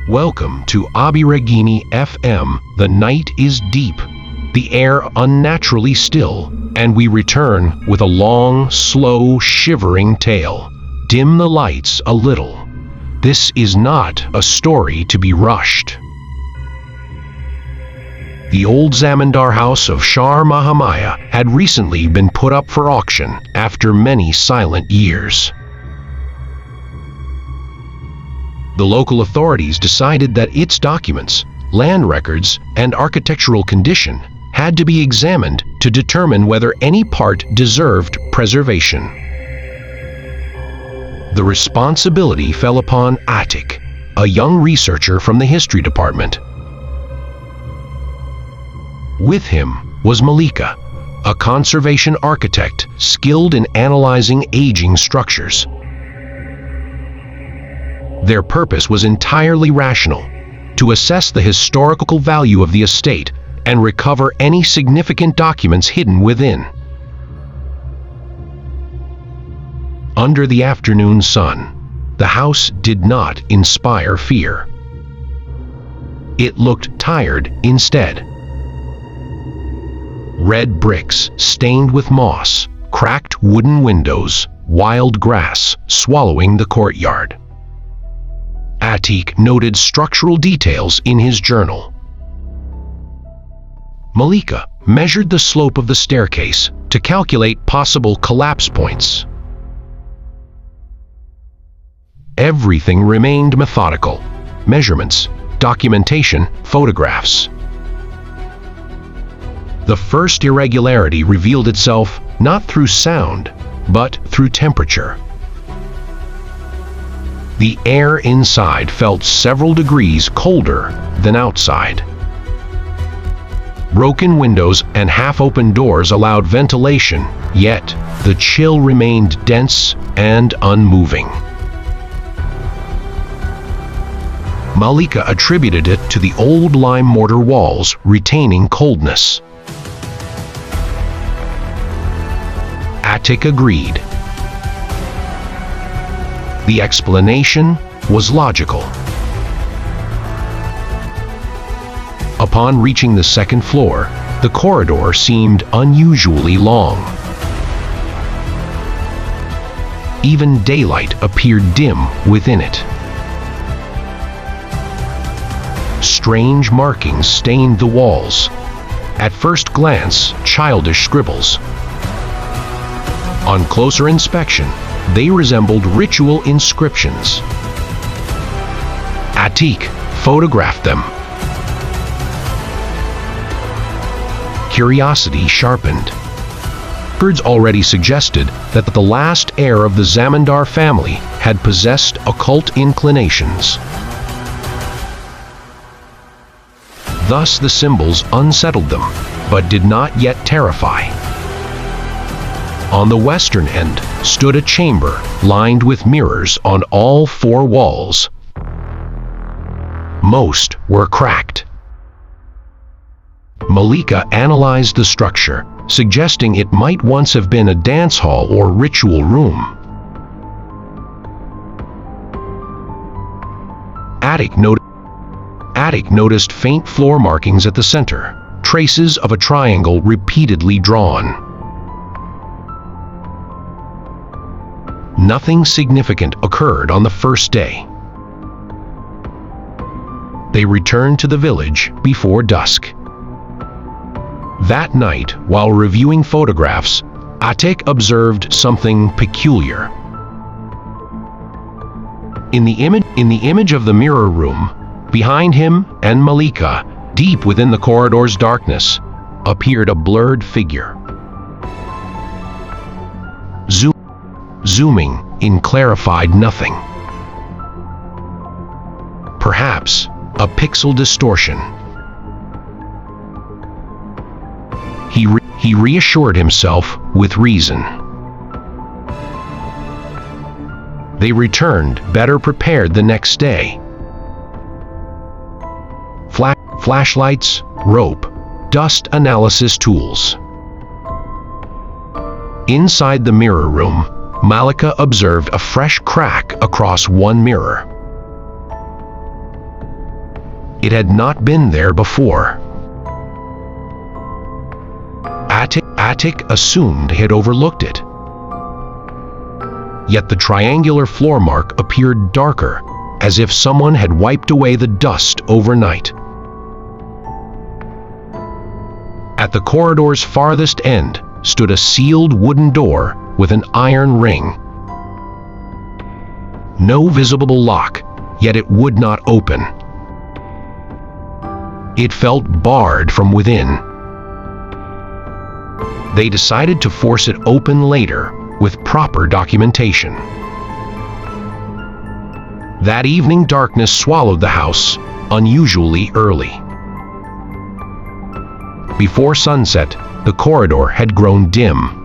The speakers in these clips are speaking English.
Welcome to Abhiragini FM. The night is deep, the air unnaturally still, and we return with a long, slow, shivering tale. Dim the lights a little. This is not a story to be rushed. The old zamindar house of Shah Mahamaya had recently been put up for auction after many silent years. The local authorities decided that its documents, land records, and architectural condition had to be examined to determine whether any part deserved preservation. The responsibility fell upon Atik, a young researcher from the history department. With him was Mallika, a conservation architect skilled in analyzing aging structures. Their purpose was entirely rational, to assess the historical value of the estate and recover any significant documents hidden within. Under the afternoon sun, the house did not inspire fear. It looked tired instead. Red bricks stained with moss, cracked wooden windows, wild grass swallowing the courtyard. Atik noted structural details in his journal. Mallika measured the slope of the staircase to calculate possible collapse points. Everything remained methodical: measurements, documentation, photographs. The first irregularity revealed itself not through sound, but through temperature. The air inside felt several degrees colder than outside. Broken windows and half-open doors allowed ventilation, yet the chill remained dense and unmoving. Mallika attributed it to the old lime mortar walls retaining coldness. Atik agreed. The explanation was logical. Upon reaching the second floor, the corridor seemed unusually long. Even daylight appeared dim within it. Strange markings stained the walls. At first glance, childish scribbles. On closer inspection, they resembled ritual inscriptions. Atik photographed them. Curiosity sharpened. Records already suggested that the last heir of the zamindar family had possessed occult inclinations. Thus the symbols unsettled them, but did not yet terrify. On the western end stood a chamber lined with mirrors on all four walls. Most were cracked. Mallika analyzed the structure, suggesting it might once have been a dance hall or ritual room. Atik noticed faint floor markings at the center, traces of a triangle repeatedly drawn. Nothing significant occurred on the first day. They returned to the village before dusk. That night, while reviewing photographs, Atik observed something peculiar. In the image of the mirror room, behind him and Mallika, deep within the corridor's darkness, appeared a blurred figure. Zooming in clarified nothing. Perhaps a pixel distortion. He reassured himself with reason. They returned better prepared the next day. Flashlights, rope, dust analysis tools. Inside the mirror room, Mallika observed a fresh crack across one mirror. It had not been there before. Atik assumed he had overlooked it. Yet the triangular floor mark appeared darker, as if someone had wiped away the dust overnight. At the corridor's farthest end stood a sealed wooden door with an iron ring. No visible lock, yet it would not open. It felt barred from within. They decided to force it open later with proper documentation. That evening, darkness swallowed the house unusually early. Before sunset, the corridor had grown dim.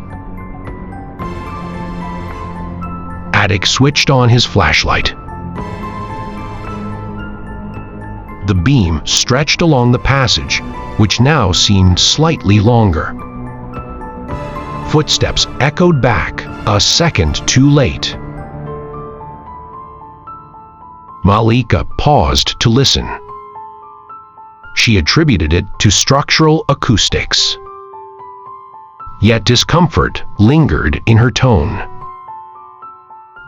Atik switched on his flashlight. The beam stretched along the passage, which now seemed slightly longer. Footsteps echoed back a second too late. Mallika paused to listen. She attributed it to structural acoustics. Yet discomfort lingered in her tone.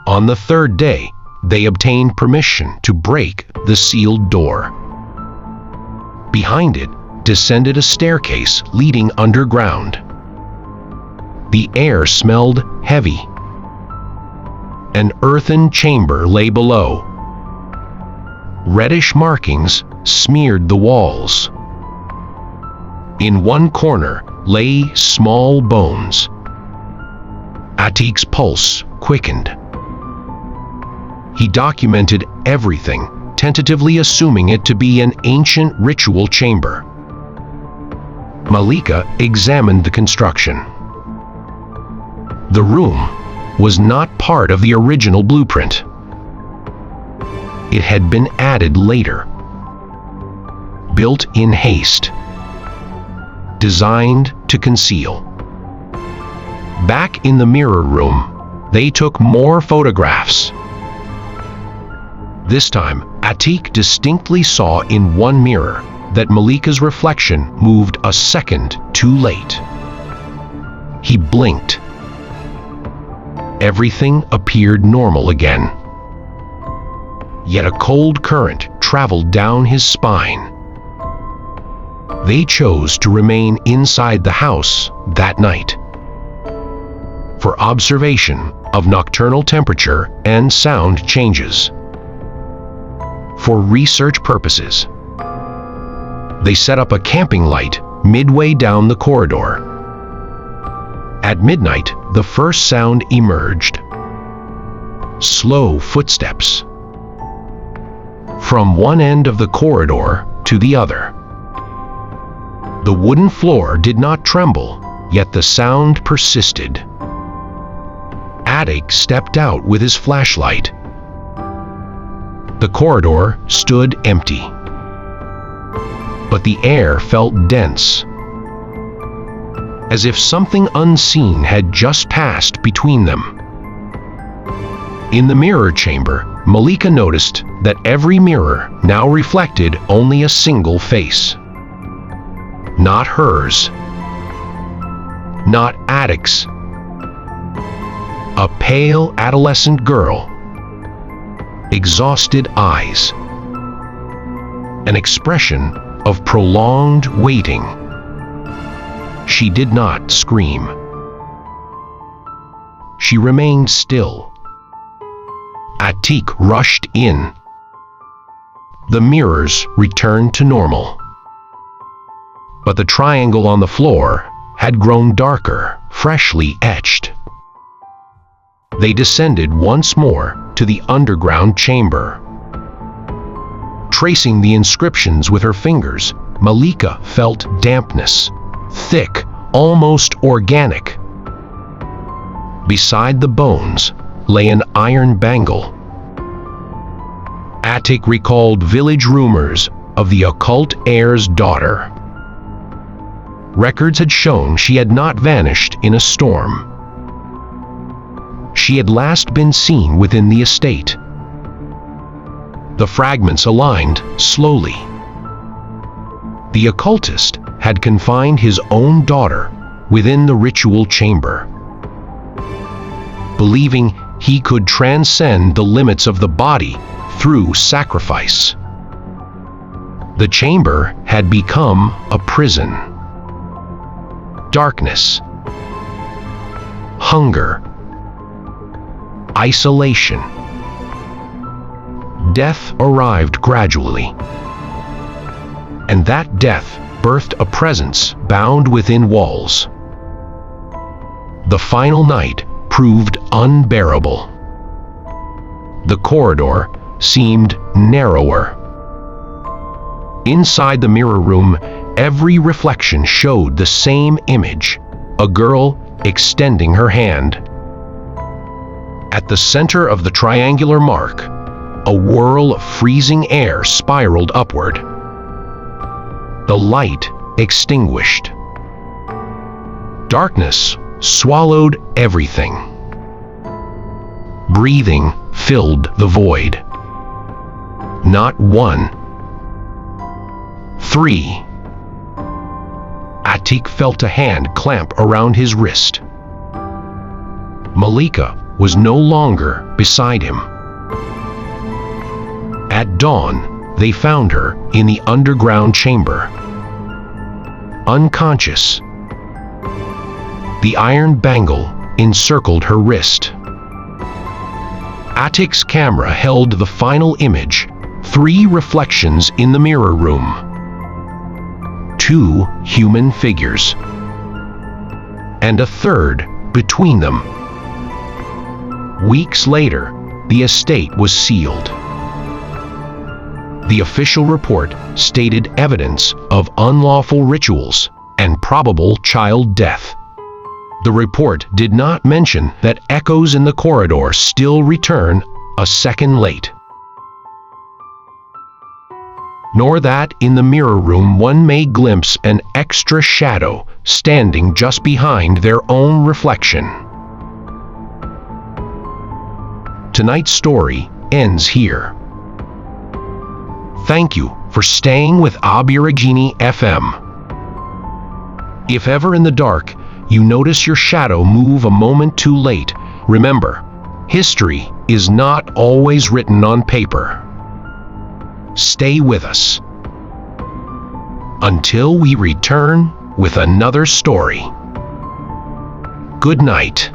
On the third day, they obtained permission to break the sealed door. Behind it descended a staircase leading underground. The air smelled heavy. An earthen chamber lay below. Reddish markings smeared the walls. In one corner lay small bones. Atik's pulse quickened. He documented everything, tentatively assuming it to be an ancient ritual chamber. Mallika examined the construction. The room was not part of the original blueprint. It had been added later. Built in haste. Designed to conceal. Back in the mirror room, they took more photographs. This time, Atik distinctly saw in one mirror that Mallika's reflection moved a second too late. He blinked. Everything appeared normal again. Yet a cold current traveled down his spine. They chose to remain inside the house that night for observation of nocturnal temperature and sound changes. For research purposes, they set up a camping light midway down the corridor. At midnight, the first sound emerged. Slow footsteps. From one end of the corridor to the other. The wooden floor did not tremble, yet the sound persisted. Atik stepped out with his flashlight. The corridor stood empty. But the air felt dense, as if something unseen had just passed between them. In the mirror chamber, Mallika noticed that every mirror now reflected only a single face. Not hers. Not Atik's. A pale adolescent girl. Exhausted eyes. An expression of prolonged waiting. She did not scream. She remained still. Atik rushed in. The mirrors returned to normal. But the triangle on the floor had grown darker, freshly etched. They descended once more to the underground chamber. Tracing the inscriptions with her fingers, Mallika felt dampness, thick, almost organic. Beside the bones lay an iron bangle. Atik recalled village rumors of the occult heir's daughter. Records had shown she had not vanished in a storm. She had last been seen within the estate. The fragments aligned slowly, The occultist had confined his own daughter within the ritual chamber, believing he could transcend the limits of the body through sacrifice. The chamber had become a prison. Darkness, hunger, isolation. Death arrived gradually, and that death birthed a presence bound within walls. The final night proved unbearable. The corridor seemed narrower. Inside the mirror room, every reflection showed the same image, a girl extending her hand. At the center of the triangular mark, a whirl of freezing air spiraled upward. The light extinguished. Darkness swallowed everything. Breathing filled the void. Not one. 3. Atik felt a hand clamp around his wrist. Mallika was no longer beside him. At dawn, they found her in the underground chamber. Unconscious. The iron bangle encircled her wrist. Atik's camera held the final image, 3 reflections in the mirror room. 2 human figures, and a third between them. Weeks later, the estate was sealed. The official report stated evidence of unlawful rituals and probable child death. The report did not mention that echoes in the corridor still return a second late, nor that in the mirror room one may glimpse an extra shadow standing just behind their own reflection. Tonight's story ends here. Thank you for staying with Abhiragini FM. If ever in the dark you notice your shadow move a moment too late, remember, history is not always written on paper. Stay with us until we return with another story. Good night.